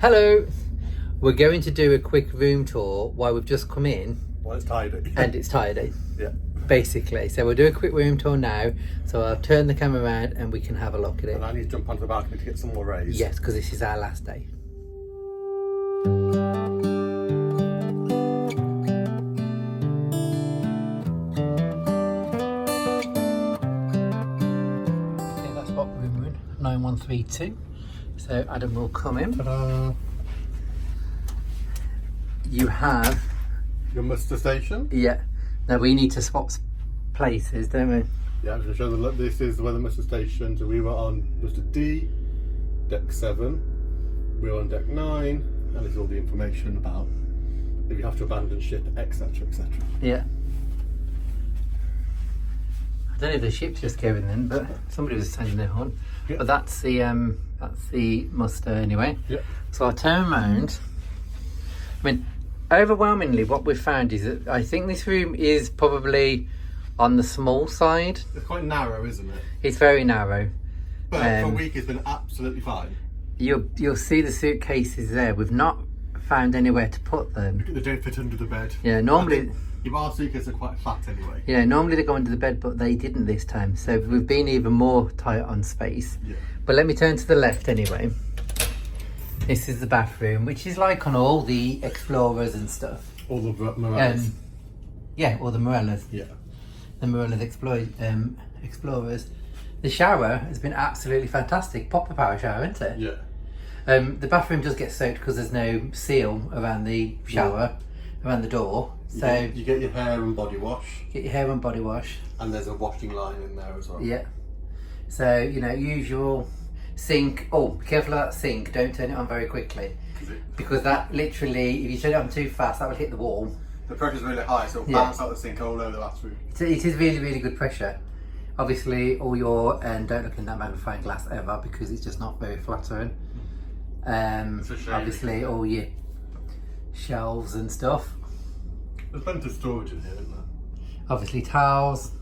Hello! We're going to do a quick room tour while we've just come in. Well, it's tidy. And it's tidy. Yeah. Basically. So we'll do a quick room tour now. So I'll turn the camera around and we can have a look at it. And I need to jump onto the balcony to get some more rays. Yes, because this is our last day. Okay, that's what room 9132. So Adam will come in. Ta-da. You have... Your muster station? Yeah. Now we need to swap places, don't we? Yeah, I'm going to show them. Look, this is the weather muster station. So we were on muster D, deck 7. We were on deck 9. And there's all the information about if you have to abandon ship, etc, etc. Yeah. I don't know if the ship's just going then, but somebody was sending their horn. Yeah. But that's the muster anyway. Yeah. So I'll turn around. I mean, overwhelmingly what we've found is that I think this room is probably on the small side. It's quite narrow, isn't it? It's very narrow. But for a week it's been absolutely fine. You'll see the suitcases there. We've not found anywhere to put them. They don't fit under the bed. Yeah, normally... Our suitcases are quite flat anyway. Yeah, normally they go under the bed, but they didn't this time. So we've been even more tight on space. Yeah. But let me turn to the left anyway. This is the bathroom, which is like on all the Explorers and stuff. All the Morellas. Yeah, all the Morellas. Yeah. The Morellas Explorers. The shower has been absolutely fantastic. Proper power shower, isn't it? Yeah. The bathroom does get soaked because there's no seal around the shower, around the door. So you get your hair and body wash. Get your hair and body wash. And there's a washing line in there as well. Yeah. So, you know, usual sink. Oh, be careful of that sink. Don't turn it on very quickly. Because that literally, if you turn it on too fast, that will hit the wall. The pressure's really high, so it'll bounce out the sink all over the bathroom. It is really, really good pressure. Obviously, all your, don't look in that magnifying glass ever because it's just not very flattering. Obviously, all your shelves and stuff. There's plenty of storage in here, isn't there? Obviously, towels.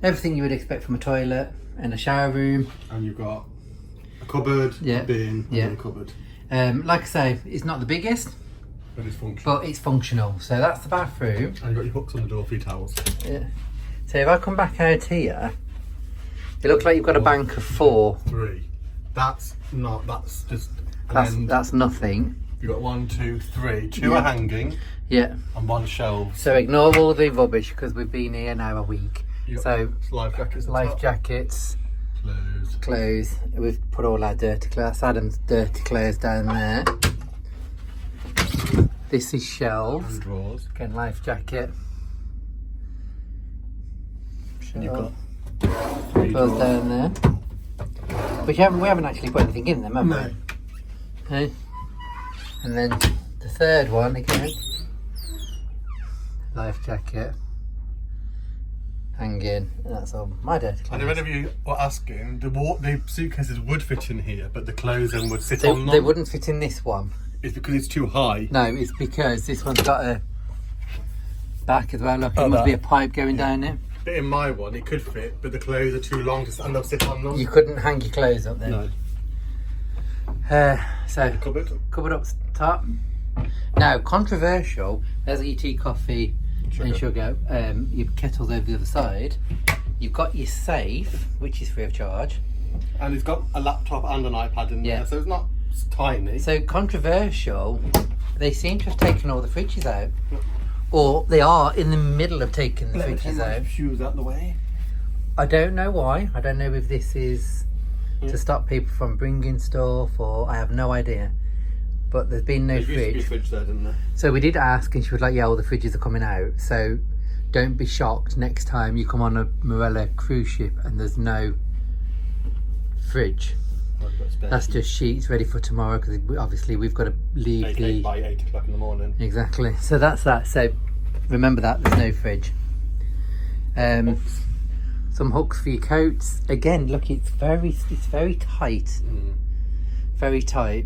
Everything you would expect from a toilet and a shower room. And you've got a cupboard, a bin, and a cupboard. Like I say, it's not the biggest. But it's functional. But it's functional. So that's the bathroom. And you've got your hooks on the door for your towels. Yeah. So if I come back out here, it looks like you've got a bank of 4. 3. That's just that's nothing. You've got 1, 2, 3. 2 are hanging. Yeah. And 1 shelf. So ignore all the rubbish because we've been here now a week. So life jackets. Life jackets. Clothes. Clothes. We've put all our dirty clothes. That's Adam's dirty clothes down there. This is shelves. And drawers. Again, life jacket. And you've got 3 drawers down there. But we haven't actually put anything in them, have we? No. Okay. And then the third one again. Life jacket. Hanging. And that's all my dirty clothes. And if any of you were asking, the suitcases would fit in here, but the clothes then would sit on them. They wouldn't fit in this one. It's because it's too high. No, it's because this one's got a back as well. Look, it must be a pipe going down it. But in my one, it could fit, but the clothes are too long to stand up, sit on them. You couldn't hang your clothes up there. No. So cupboard up top. Now, controversial. There's your tea, coffee, and sugar. Your kettle's over the other side. You've got your safe, which is free of charge. And it's got a laptop and an iPad in there, so it's not tiny. So controversial. They seem to have taken all the fridges out, or they are in the middle of taking the fridges out. Shoes out the way. I don't know why. I don't know if this is to stop people from bringing stuff, or I have no idea. But there's been no fridge. There used to be a fridge there, didn't there? So we did ask, and she was like, "Yeah, all the fridges are coming out." So don't be shocked next time you come on a Marella cruise ship and there's no fridge. That's just sheets ready for tomorrow because obviously we've got to leave by 8 o'clock in the morning. Exactly. So that's that. So remember that there's no fridge. Some hooks for your coats. Again, look, it's very tight. Very tight.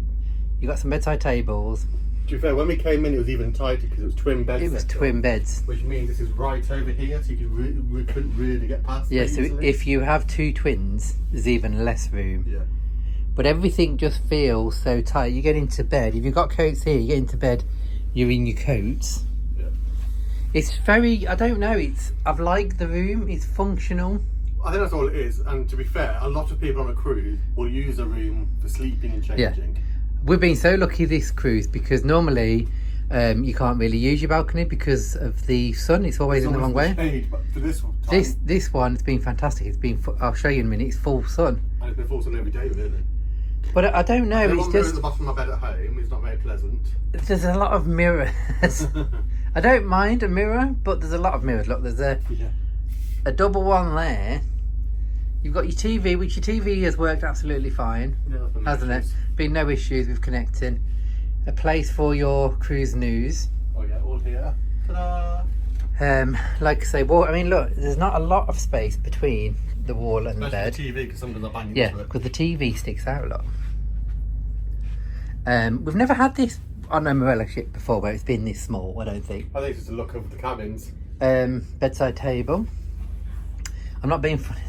You got some bedside tables. To be fair, when we came in, it was even tighter because it was twin beds. It was twin beds. Which means this is right over here, so we couldn't really get past. Yeah. So if you have 2 twins, there's even less room. Yeah. but everything just feels so tight. You get into bed, if you've got coats here, you get into bed, you're in your coats. Yeah. It's very, I don't know, I've liked the room, it's functional. I think that's all it is. And to be fair, a lot of people on a cruise will use a room for sleeping and changing. Yeah. We've been so lucky this cruise because normally you can't really use your balcony because of the sun. It's always in the wrong way. Shade, but for this time, This one, it's been fantastic. It's been, I'll show you in a minute, it's full sun. and it's been full sun every day, really. But I don't know, The it's one mirror at just, the bottom of my bed at home is not very pleasant. there's a lot of mirrors. I don't mind a mirror, but there's a lot of mirrors. Look, there's a double one there. You've got your TV, which your TV has worked absolutely fine, hasn't it? Been no issues with connecting. A place for your cruise news. Oh yeah, all here. Ta-da! Like I say, well, I mean, look, there's not a lot of space between the wall and the bed. Especially the TV, because somebody's not banging Yeah, into it. because the TV sticks out a lot. We've never had this on a Marella ship before where it's been this small, I don't think. I think it's just a look of the cabins. Bedside table. I'm not being funny.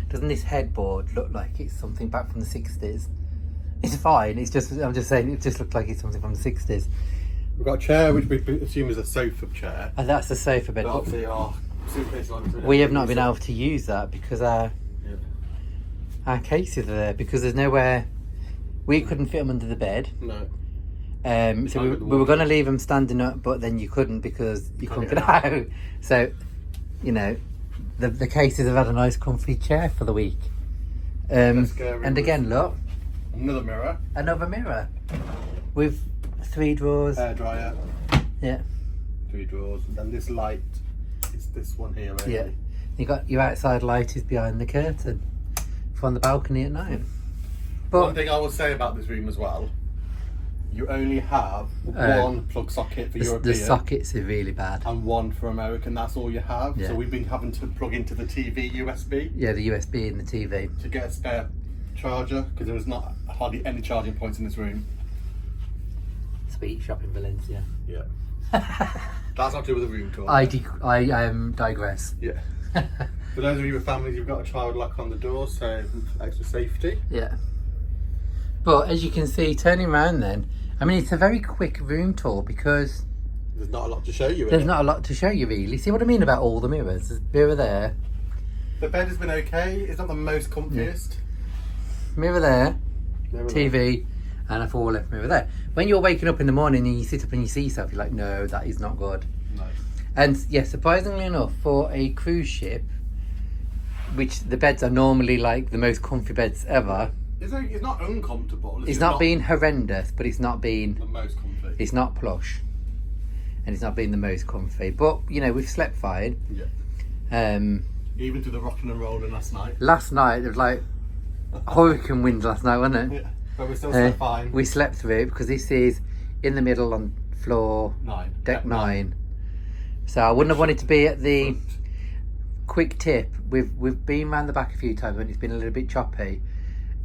Doesn't this headboard look like it's something back from the 60s? It's fine, it's just, I'm just saying, it just looks like it's something from the 60s. We've got a chair, which we assume is a sofa chair. And that's the sofa bed. But obviously our suitcase on it. We have not been able to use that because our cases are there, because there's nowhere, we couldn't fit them under the bed. No. So we were going to leave them standing up, but then you couldn't because you couldn't get out. So, you know, the cases have had a nice comfy chair for the week. And again, look. Another mirror. With 3 drawers. Hair dryer. Yeah. 3 drawers. And then this light is this one here, really. Yeah. You got your outside light is behind the curtain for on the balcony at night. But one thing I will say about this room as well, you only have one plug socket for European. The sockets are really bad. And one for American, that's all you have. Yeah. So we've been having to plug into the TV USB. Yeah, the USB in the TV. To get a spare charger, because there was not hardly any charging points in this room. Sweet shop in Valencia. Yeah. That's not to do with the room tour. I digress. Yeah. For those of you with families, you've got a child lock on the door, so extra safety. Yeah. But as you can see, turning around then, I mean, it's a very quick room tour because there's not a lot to show you. There's not a lot to show you, really. See what I mean about all the mirrors? There's a mirror there. The bed has been okay. It's not the most comfiest. Yeah. Mirror there. Mirror TV. There. And a 4 left mirror there. When you're waking up in the morning and you sit up and you see yourself, you're like, no, that is not good. No. And yeah, surprisingly enough, for a cruise ship, which the beds are normally like the most comfy beds ever. It's not uncomfortable. It's not been horrendous, but it's not been the most comfy. It's not plush, and it's not been the most comfy. But you know, we've slept fine. Yeah. Even to the rocking and rolling last night. Last night it was like hurricane wind last night, wasn't it? Yeah. But we still slept fine. We slept through it because this is in the middle on floor 9. Deck 9. So I wouldn't have wanted to be at the quick tip. We've been round the back a few times when it's been a little bit choppy,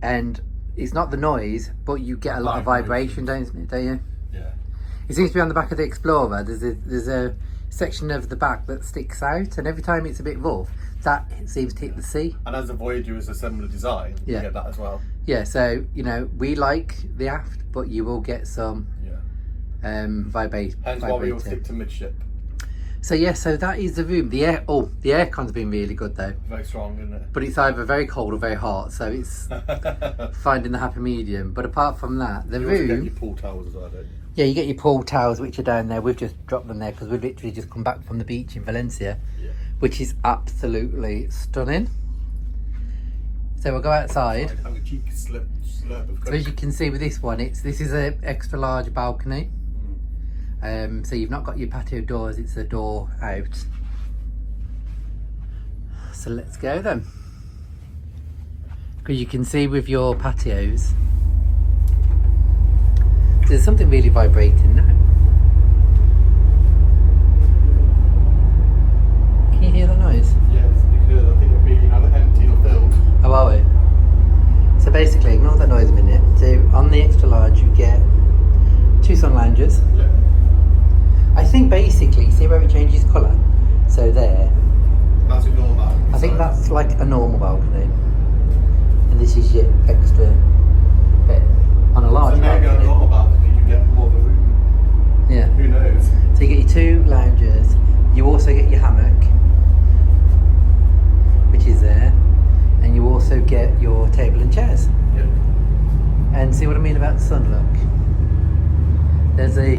and it's not the noise, but you get a lot of vibration, don't you? Yeah. It seems to be on the back of the Explorer. There's a section of the back that sticks out, and every time it's a bit rough, that seems to hit the sea. And as the Voyager is a similar design, you get that as well. Yeah, so you know, we like the aft, but you will get some vibration. Hence why we all stick to midship. So yeah, so that is the room. The aircon's been really good though. Very strong, isn't it? But it's either very cold or very hot, so it's finding the happy medium. But apart from that, the room. You also get your pool towels as well, don't you? Yeah, you get your pool towels, which are down there. We've just dropped them there because we've literally just come back from the beach in Valencia, which is absolutely stunning. So we'll go outside. Have a cheeky slurp of Coke. So as you can see with this one, this is an extra large balcony. So you've not got your patio doors, it's a door out. So let's go then. Because you can see with your patios, there's something really vibrating now. Can you hear the noise? Yes, because I think it'll be either empty or filled. Oh, are we? So basically, ignore that noise a minute. So on the extra large, you get 2 sun lounges. Yeah. I think basically, see where it changes colour? So there. That's your normal balcony. I think that's like a normal balcony. And this is your extra a large So maybe balcony. a lot about it, you can get more of a room. Yeah. Who knows? So you get your 2 lounges. You also get your hammock, which is there, and you also get your table and chairs. Yeah. And see what I mean about the sun, look. There's a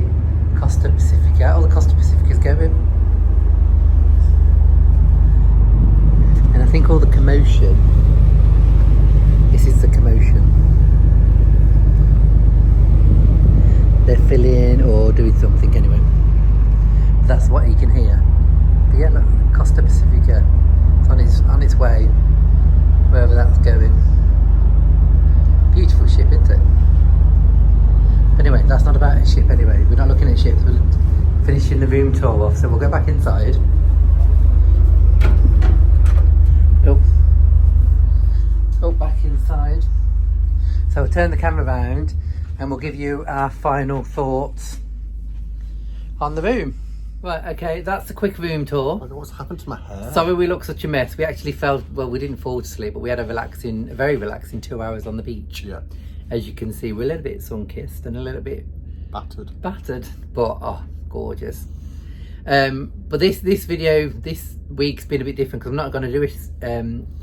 Costa Pacifica. All the Costa Pacificas go in. And I think all the commotion, this is the commotion. They're filling or doing something anyway. That's what you can hear. But yeah, look, Costa Pacifica. It's on its way, wherever that's going. Beautiful ship, isn't it? But anyway, that's not about a ship anyway. We're not looking at ships, we're finishing the room tour off, so we'll go back inside. Oh, back inside. So we'll turn the camera around and we'll give you our final thoughts on the room. Right, okay, that's a quick room tour. Oh, what's happened to my hair? Sorry we look such a mess. We actually felt, well, we didn't fall asleep, but we had a very relaxing 2 hours on the beach. Yeah. As you can see, we're a little bit sun-kissed and a little bit Battered. but oh, gorgeous. But this video, this week's been a bit different because I'm not going to do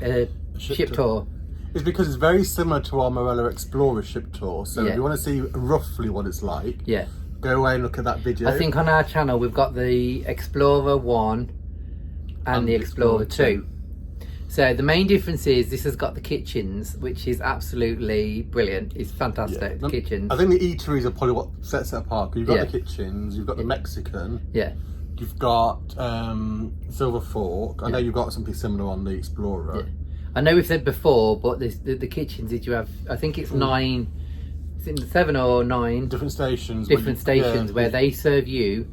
a ship tour. It's because it's very similar to our Marella Explorer ship tour. So Yeah. if you want to see roughly what it's like, Yeah. go away and look at that video. I think on our channel we've got the Explorer 1 and the Explorer 2. So the main difference is this has got the kitchens, which is absolutely brilliant. It's fantastic, the kitchens. I think the eateries are probably what sets it apart. You've got Yeah. the kitchens, you've got the Mexican, Yeah, you've got Silver Fork. I know you've got something similar on the Explorer. yeah. I know we've said before, but the kitchens, did you have, I think it's 9, is it 7 or 9? Different stations. Where they serve you,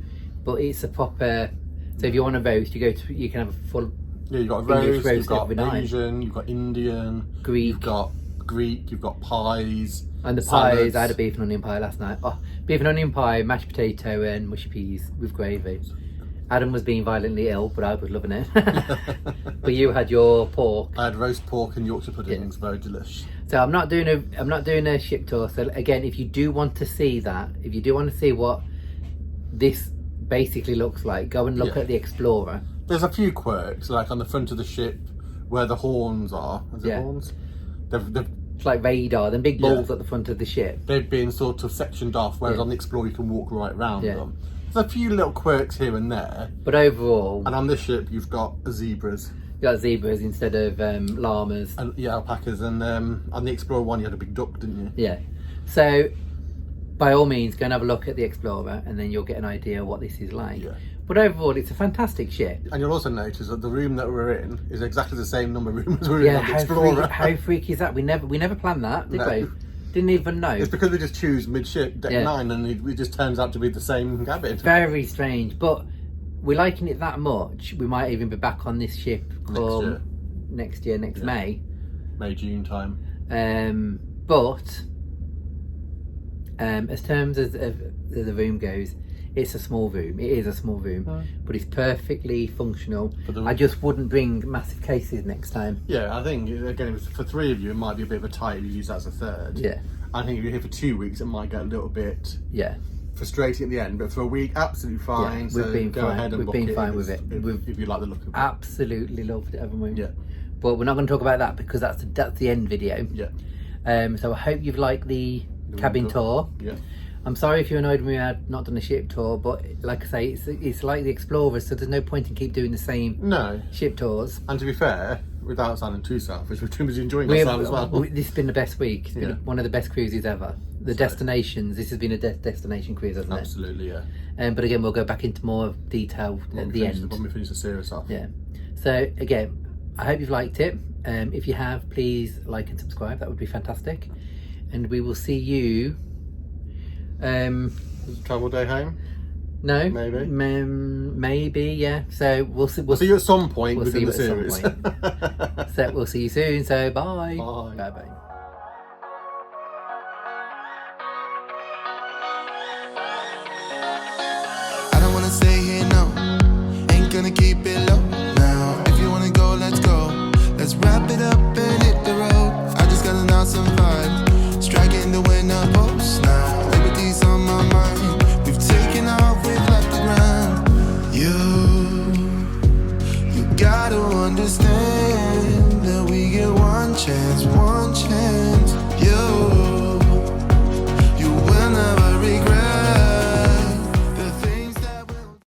but it's a proper, so if you want a roast, you can have a full Yeah, you've got English roast, you've got every night. Asian, you've got Indian, Greek. you've got Greek, you've got pies. And the salads. pies, I had a beef and onion pie last night. Oh, beef and onion pie, mashed potato and mushy peas with gravy. Adam was being violently ill, but I was loving it. But you had your pork. I had roast pork and Yorkshire puddings, very delish. So I'm not doing a ship tour. So again, if you do want to see that, if you do want to see what this basically looks like, go and look at the Explorer. There's a few quirks, like on the front of the ship where the horns are. Is it horns? It's like radar, them big balls at the front of the ship. They've been sort of sectioned off, whereas on the Explorer you can walk right round them. There's a few little quirks here and there. But overall... And on this ship you've got zebras. You got zebras instead of llamas. And alpacas. And on the Explorer 1 you had a big duck, didn't you? Yeah. So, by all means, go and have a look at the Explorer and then you'll get an idea of what this is like. Yeah. But overall, it's a fantastic ship. And you'll also notice that the room that we're in is exactly the same number of rooms we're in on the Explorer. How freaky is that? We never planned that, did we? Didn't even know. It's because we just choose midship, deck 9, and it just turns out to be the same cabin. Very strange, but we're liking it that much. We might even be back on this ship next year, May. May, June time. But as terms of the room goes, it's a small room. It is a small room, but it's perfectly functional. I just wouldn't bring massive cases next time. Yeah, I think, again, if it's for 3 of you, it might be a bit of a tight if you use that as a third. Yeah. I think if you're here for 2 weeks, it might get a little bit frustrating at the end, but for a week, absolutely fine. Yeah, so we've been go fine. ahead and We've book been it fine with it. If you like the look of it. Absolutely loved it, haven't we? Yeah. But we're not going to talk about that because that's the end video. Yeah. So I hope you've liked the cabin tour. Yeah. I'm sorry if you're annoyed when we had not done a ship tour, but like I say, it's like the Explorer, so there's no point in keep doing the same ship tours. And to be fair, without sounding too selfish, we're too busy enjoying ourselves as well. This has been the best week. It's been one of the best cruises ever. The destinations, this has been a destination cruise, hasn't it? Absolutely, yeah. But again, we'll go back into more detail at the end. When we finish the series off. Yeah. So again, I hope you've liked it. If you have, please like and subscribe. That would be fantastic. And we will see you... travel day home? No. Maybe? Maybe, yeah. So we'll see. We'll see you at some point within the series. So we'll see you soon. So bye. Bye. Bye-bye. I don't wanna stay here, no. Ain't gonna keep it low now. If you wanna go, let's go. Let's wrap it up and hit the road. I just got an awesome vibe. Striking the winner post. chance, one chance.